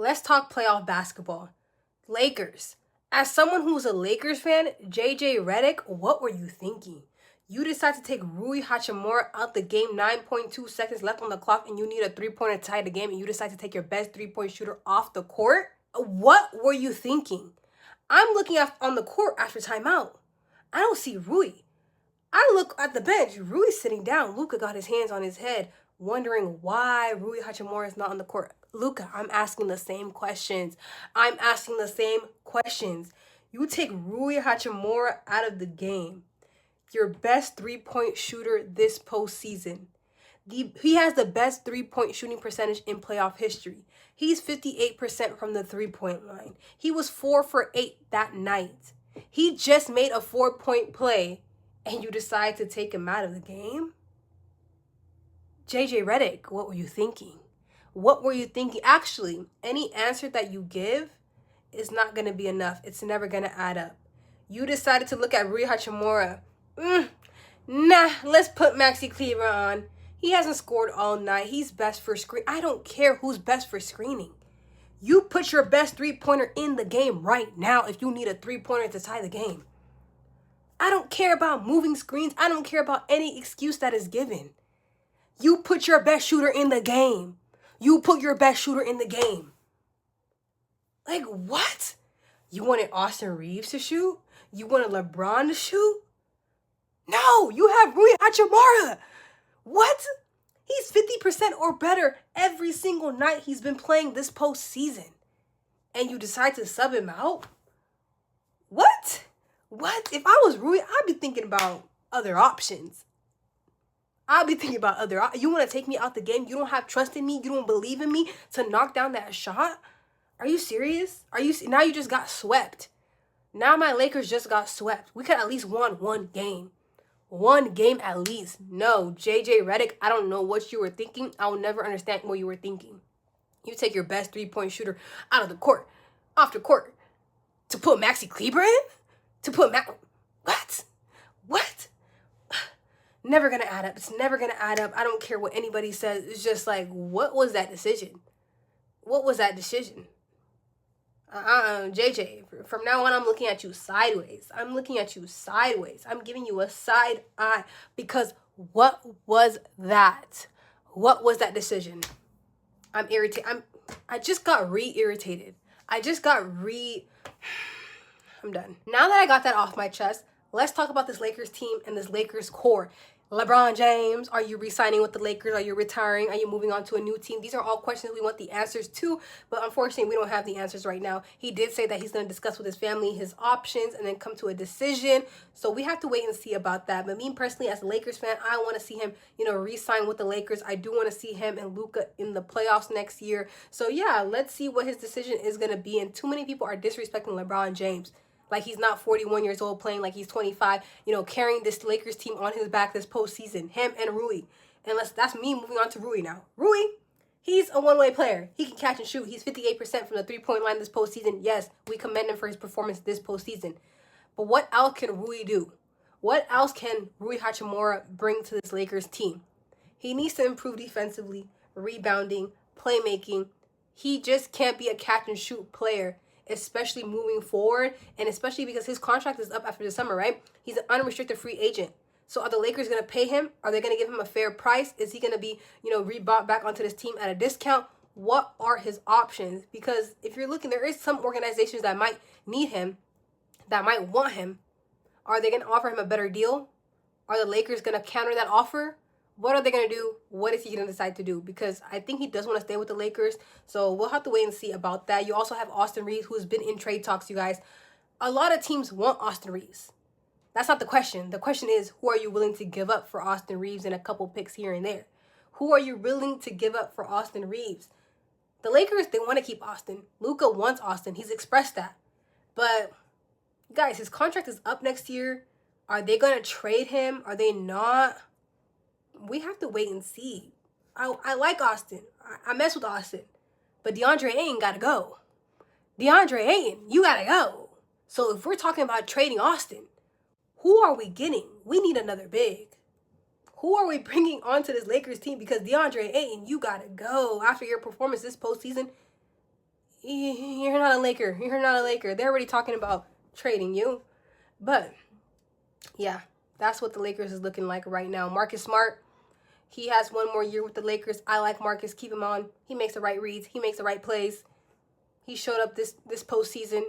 Let's talk playoff basketball. Lakers. As someone who's a Lakers fan, JJ Redick, what were you thinking? You decide to take Rui Hachimura out the game, 9.2 seconds left on the clock, and you need a three-pointer to tie the game, and you decide to take your best three-point shooter off the court? What were you thinking? I'm looking on the court after timeout. I don't see Rui. I look at the bench. Rui's sitting down. Luka got his hands on his head, wondering why Rui Hachimura is not on the court. Luka, I'm asking the same questions. You take Rui Hachimura out of the game. Your best three-point shooter this postseason. He has the best three-point shooting percentage in playoff history. He's 58% from the three-point line. He was 4 for 8 that night. He just made a 4-point play, and you decide to take him out of the game? JJ Redick, what were you thinking? Actually, any answer that you give is not going to be enough. It's never going to add up. You decided to look at Rui Hachimura. Nah, let's put Maxi Kleber on. He hasn't scored all night. He's best for screen. I don't care who's best for screening. You put your best three-pointer in the game right now if you need a three-pointer to tie the game. I don't care about moving screens. I don't care about any excuse that is given. You put your best shooter in the game. Like, what? You wanted Austin Reeves to shoot? You wanted LeBron to shoot? No, you have Rui Hachimura. What? He's 50% or better every single night he's been playing this postseason. And you decide to sub him out? What? If I was Rui, I'd be thinking about other options. You want to take me out the game? You don't have trust in me? You don't believe in me to knock down that shot? Are you serious? Now you just got swept. Now my Lakers just got swept. We could at least won one game. One game at least. No, JJ Redick, I don't know what you were thinking. I will never understand what you were thinking. You take your best three-point shooter out of the court, off the court, to put Maxi Kleber in? What? Never gonna add up. It's never gonna add up. I don't care what anybody says. It's just like, what was that decision? JJ, from now on, I'm looking at you sideways. I'm giving you a side eye because what was that? What was that decision? I'm irritated. I just got re-irritated. I'm done. Now that I got that off my chest, let's talk about this Lakers team and this Lakers core. LeBron James, are you re-signing with the Lakers? Are you retiring? Are you moving on to a new team? These are all questions we want the answers to, but unfortunately, we don't have the answers right now. He did say that he's going to discuss with his family his options and then come to a decision. So we have to wait and see about that. But me personally, as a Lakers fan, I want to see him, re-sign with the Lakers. I do want to see him and Luka in the playoffs next year. So yeah, let's see what his decision is going to be. And too many people are disrespecting LeBron James. Like he's not 41 years old playing like he's 25, carrying this Lakers team on his back this postseason. Him and Rui. And that's me moving on to Rui now. Rui, he's a one-way player. He can catch and shoot. He's 58% from the three-point line this postseason. Yes, we commend him for his performance this postseason. But what else can Rui do? What else can Rui Hachimura bring to this Lakers team? He needs to improve defensively, rebounding, playmaking. He just can't be a catch and shoot player, especially moving forward, and especially because his contract is up after the summer, right? He's an unrestricted free agent. So are the Lakers going to pay him? Are they going to give him a fair price? Is he going to be, rebought back onto this team at a discount? What are his options? Because if you're looking, there is some organizations that might need him, that might want him. Are they going to offer him a better deal? Are the Lakers going to counter that offer? What are they going to do? What is he going to decide to do? Because I think he does want to stay with the Lakers. So we'll have to wait and see about that. You also have Austin Reeves, who's been in trade talks, you guys. A lot of teams want Austin Reeves. That's not the question. The question is, who are you willing to give up for Austin Reeves and a couple picks here and there? Who are you willing to give up for Austin Reeves? The Lakers, they want to keep Austin. Luka wants Austin. He's expressed that. But, guys, his contract is up next year. Are they going to trade him? Are they not? We have to wait and see. I like Austin. I mess with Austin. But DeAndre Ayton got to go. DeAndre Ayton, you got to go. So if we're talking about trading Austin, who are we getting? We need another big. Who are we bringing onto this Lakers team? Because DeAndre Ayton, you got to go. After your performance this postseason, you're not a Laker. You're not a Laker. They're already talking about trading you. But yeah, that's what the Lakers is looking like right now. Marcus Smart, he has one more year with the Lakers. I like Marcus. Keep him on. He makes the right reads. He makes the right plays. He showed up this postseason.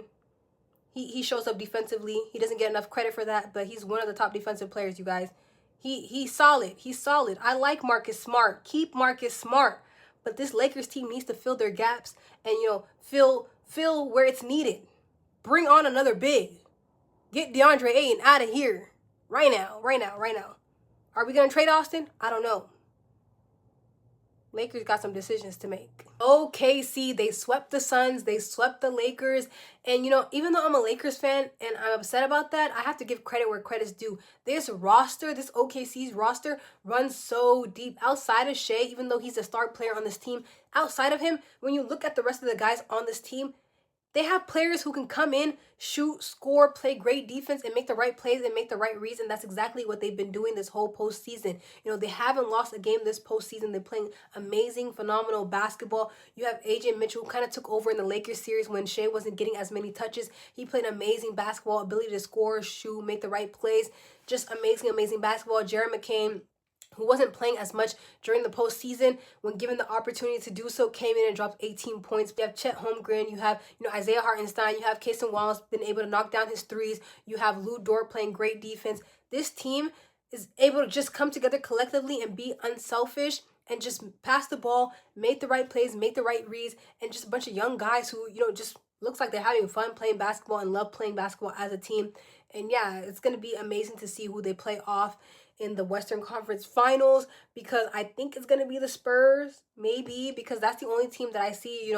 He shows up defensively. He doesn't get enough credit for that, but he's one of the top defensive players, you guys. He's solid. He's solid. I like Marcus Smart. Keep Marcus Smart. But this Lakers team needs to fill their gaps and, fill where it's needed. Bring on another big. Get DeAndre Ayton out of here. Right now. Are we going to trade Austin? I don't know. Lakers got some decisions to make. OKC, they swept the Suns, they swept the Lakers. And, even though I'm a Lakers fan and I'm upset about that, I have to give credit where credit's due. This OKC's roster runs so deep. Outside of Shea, even though he's a star player on this team, outside of him, when you look at the rest of the guys on this team, they have players who can come in, shoot, score, play great defense, and make the right plays and make the right reads. And that's exactly what they've been doing this whole postseason. They haven't lost a game this postseason. They're playing amazing, phenomenal basketball. You have AJ Mitchell, who kind of took over in the Lakers series when Shea wasn't getting as many touches. He played amazing basketball, ability to score, shoot, make the right plays. Just amazing basketball. Jared McCain, who wasn't playing as much during the postseason, when given the opportunity to do so, came in and dropped 18 points. You have Chet Holmgren, you have Isaiah Hartenstein, you have Cason Wallace been able to knock down his threes, you have Lou Dort playing great defense. This team is able to just come together collectively and be unselfish and just pass the ball, make the right plays, make the right reads, and just a bunch of young guys who, just looks like they're having fun playing basketball and love playing basketball as a team. And yeah, it's going to be amazing to see who they play off in the Western Conference Finals, because I think it's going to be the Spurs, maybe, because that's the only team that I see,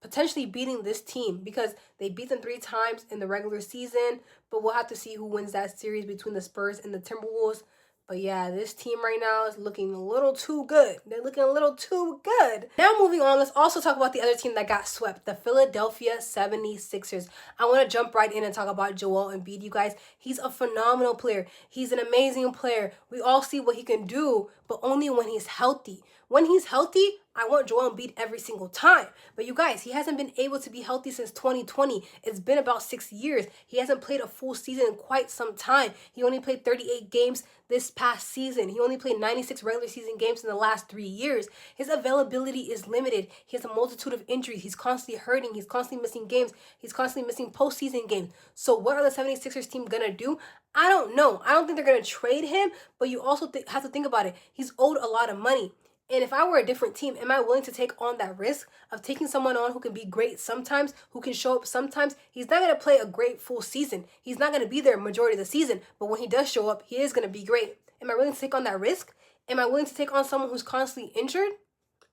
potentially beating this team, because they beat them 3 times in the regular season, but we'll have to see who wins that series between the Spurs and the Timberwolves. But yeah, this team right now is looking a little too good. They're looking a little too good. Now moving on, let's also talk about the other team that got swept, the Philadelphia 76ers. I want to jump right in and talk about Joel Embiid, you guys. He's a phenomenal player. He's an amazing player. We all see what he can do, but only when he's healthy. When he's healthy, I want Joel Embiid every single time. But you guys, he hasn't been able to be healthy since 2020. It's been about 6 years. He hasn't played a full season in quite some time. He only played 38 games this past season. He only played 96 regular season games in the last 3 years. His availability is limited. He has a multitude of injuries. He's constantly hurting. He's constantly missing games. He's constantly missing postseason games. So what are the 76ers team going to do? I don't know. I don't think they're going to trade him, but you also have to think about it. He's owed a lot of money. And if I were a different team, am I willing to take on that risk of taking someone on who can be great sometimes, who can show up sometimes? He's not going to play a great full season. He's not going to be there majority of the season. But when he does show up, he is going to be great. Am I willing to take on that risk? Am I willing to take on someone who's constantly injured?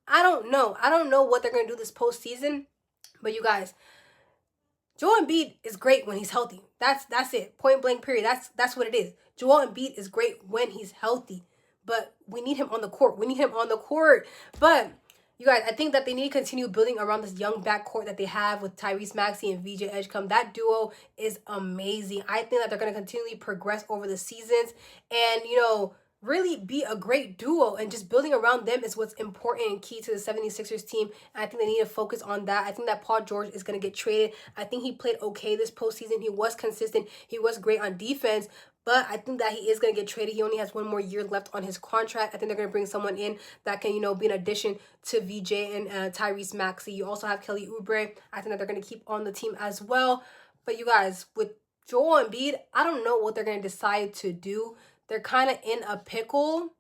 I don't know. I don't know what they're going to do this postseason. But you guys, Joel Embiid is great when he's healthy. That's it. Point blank period. That's what it is. Joel Embiid is great when he's healthy. But we need him on the court. But you guys, I think that they need to continue building around this young backcourt that they have with Tyrese Maxey and VJ Edgecombe. That duo is amazing. I think that they're going to continually progress over the seasons and, really be a great duo, and just building around them is what's important and key to the 76ers team. And I think they need to focus on that. I think that Paul George is going to get traded. I think he played okay this postseason. He was consistent. He was great on defense. But I think that he is going to get traded. He only has 1 more year left on his contract. I think they're going to bring someone in that can, be an addition to VJ and Tyrese Maxey. You also have Kelly Oubre. I think that they're going to keep on the team as well. But you guys, with Joel Embiid, I don't know what they're going to decide to do. They're kind of in a pickle.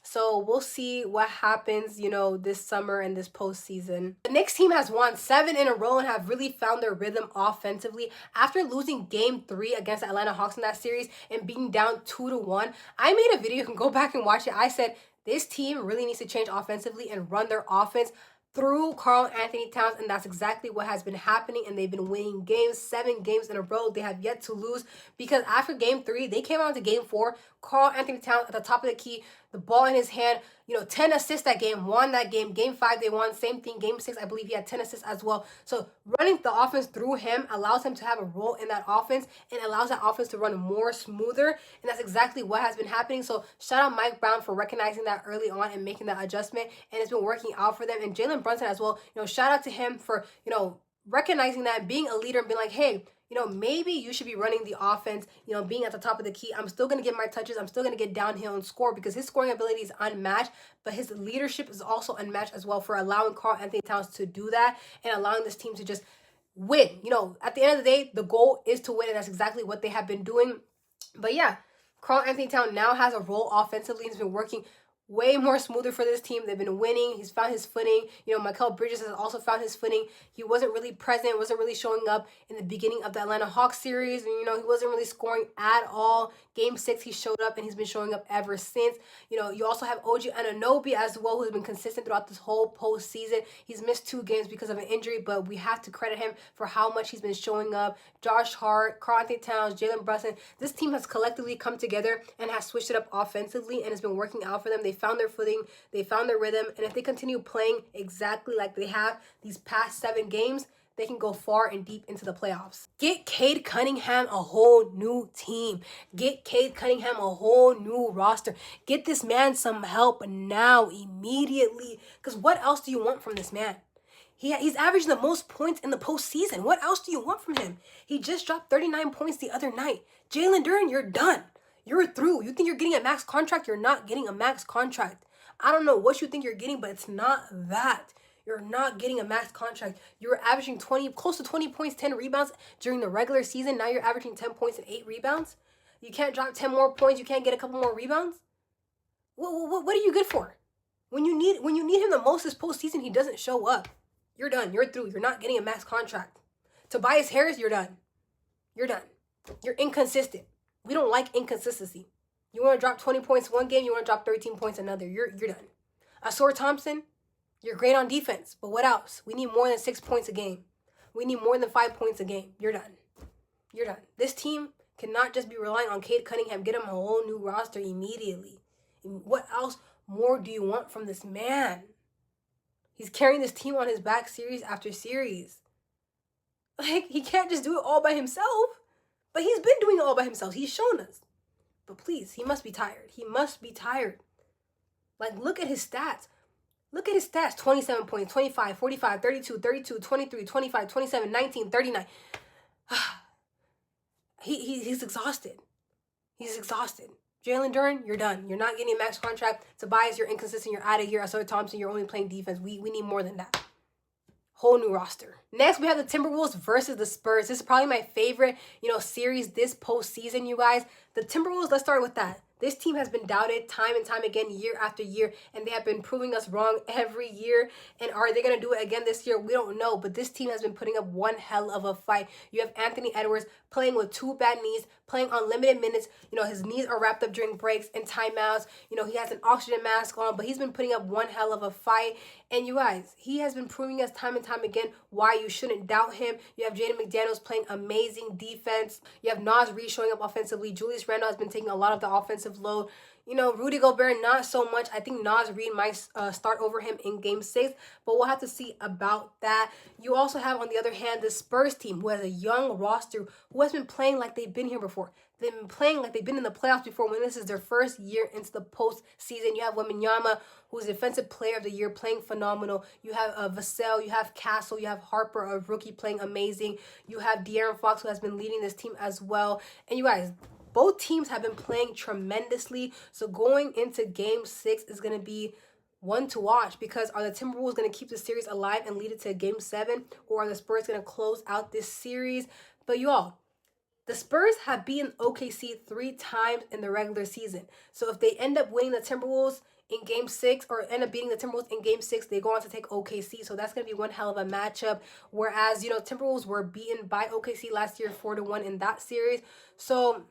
So we'll see what happens, this summer and this postseason. The Knicks team has won 7 in a row and have really found their rhythm offensively. After losing Game 3 against the Atlanta Hawks in that series and being down 2-1, I made a video. You can go back and watch it. I said, this team really needs to change offensively and run their offense through Karl-Anthony Towns, and that's exactly what has been happening, and they've been winning games, 7 games in a row. They have yet to lose, because after Game 3, they came on to Game 4, Karl-Anthony Towns at the top of the key, the ball in his hand. 10 assists that game, won that game. Game 5, they won. Same thing. Game 6, I believe he had 10 assists as well. So running the offense through him allows him to have a role in that offense and allows that offense to run more smoother. And that's exactly what has been happening. So shout out Mike Brown for recognizing that early on and making that adjustment. And it's been working out for them. And Jalen Brunson as well. Shout out to him for, recognizing that, being a leader and being like, hey, maybe you should be running the offense, being at the top of the key. I'm still going to get my touches. I'm still going to get downhill and score because his scoring ability is unmatched, but his leadership is also unmatched as well for allowing Karl-Anthony Towns to do that and allowing this team to just win. At the end of the day, the goal is to win, and that's exactly what they have been doing. But yeah, Karl-Anthony Towns now has a role offensively. He's been working way more smoother for this team. They've been winning. He's found his footing. Mikal Bridges has also found his footing. He wasn't really present, wasn't really showing up in the beginning of the Atlanta Hawks series. And, he wasn't really scoring at all. Game 6, he showed up, and he's been showing up ever since. You also have OG Anunoby as well, who's been consistent throughout this whole postseason. He's missed 2 games because of an injury, but we have to credit him for how much he's been showing up. Josh Hart, Karl-Anthony Towns, Jalen Brunson. This team has collectively come together and has switched it up offensively, and it's been working out for them. They found their footing, they found their rhythm, and if they continue playing exactly like they have these past 7 games, they can go far and deep into the playoffs. Get Cade Cunningham a whole new team. Get Cade Cunningham a whole new roster. Get this man some help now, immediately. Because what else do you want from this man? He's averaging the most points in the postseason. What else do you want from him? He just dropped 39 points the other night. Jalen Duren, you're done. You're through. You think you're getting a max contract? You're not getting a max contract. I don't know what you think you're getting, but it's not that. You're not getting a max contract. You were averaging close to 20 points, 10 rebounds during the regular season. Now you're averaging 10 points and 8 rebounds. You can't drop 10 more points. You can't get a couple more rebounds. What are you good for? When you need him the most this postseason, he doesn't show up. You're done. You're through. You're not getting a max contract. Tobias Harris, you're done. You're done. You're inconsistent. We don't like inconsistency. You want to drop 20 points one game, you want to drop 13 points another. You're done. Ausar Thompson, you're great on defense, but what else? We need more than 6 points a game. We need more than 5 points a game. You're done. You're done. This team cannot just be relying on Cade Cunningham. Get him a whole new roster immediately. What else more do you want from this man? He's carrying this team on his back series after series. Like, he can't just do it all by himself. But he's been doing it all by himself. He's shown us. But please, he must be tired. He must be tired. Like, look at his stats. Look at his stats. 27 points, 25, 45, 32, 32, 23, 25, 27, 19, 39. He's exhausted. He's exhausted. Jalen Duren, you're done. You're not getting a max contract. Tobias, you're inconsistent. You're out of here. Ausar Thompson, you're only playing defense. We need more than that. Whole new roster. Next, we have the Timberwolves versus the Spurs. This is probably my favorite, series this postseason, you guys. The Timberwolves, let's start with that. This team has been doubted time and time again, year after year, and they have been proving us wrong every year. And are they going to do it again this year? We don't know, but this team has been putting up one hell of a fight. You have Anthony Edwards playing with 2 bad knees, playing on limited minutes. His knees are wrapped up during breaks and timeouts. He has an oxygen mask on, but he's been putting up one hell of a fight. And you guys, he has been proving us time and time again why you shouldn't doubt him. You have Jaden McDaniels playing amazing defense. You have Naz Reid showing up offensively. Julius Randle has been taking a lot of the offensive load. Rudy Gobert, not so much. I think Naz Reid might start over him in Game 6, but we'll have to see about that. You also have, on the other hand, the Spurs team, who has a young roster, who has been playing like they've been here before. They've been playing like they've been in the playoffs before when this is their first year into the postseason. You have Wembanyama, who's Defensive Player of the Year, playing phenomenal. You have Vassell, you have Castle, you have Harper, a rookie, playing amazing. You have De'Aaron Fox, who has been leading this team as well. And you guys, both teams have been playing tremendously. So going into Game 6 is going to be one to watch, because are the Timberwolves going to keep the series alive and lead it to Game 7? Or are the Spurs going to close out this series? But you all, the Spurs have beaten OKC 3 times in the regular season. So if they end up winning the Timberwolves in Game 6 or end up beating the Timberwolves in Game 6, they go on to take OKC. So that's going to be one hell of a matchup. Whereas, Timberwolves were beaten by OKC last year 4-1 in that series. So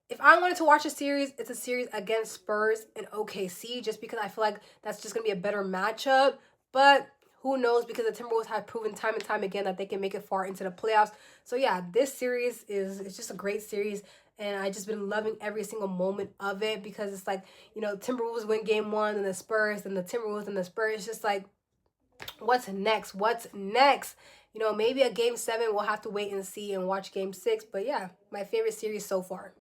if I wanted to watch a series, it's a series against Spurs and OKC, just because I feel like that's just going to be a better matchup. But who knows, because the Timberwolves have proven time and time again that they can make it far into the playoffs. So yeah, this series is just a great series. And I just been loving every single moment of it because it's like, you know, Timberwolves win game 1 and the Spurs and the Timberwolves and the Spurs. It's just like, what's next? What's next? You know, maybe a game 7 we'll have to wait and see and watch game 6. But yeah, my favorite series so far.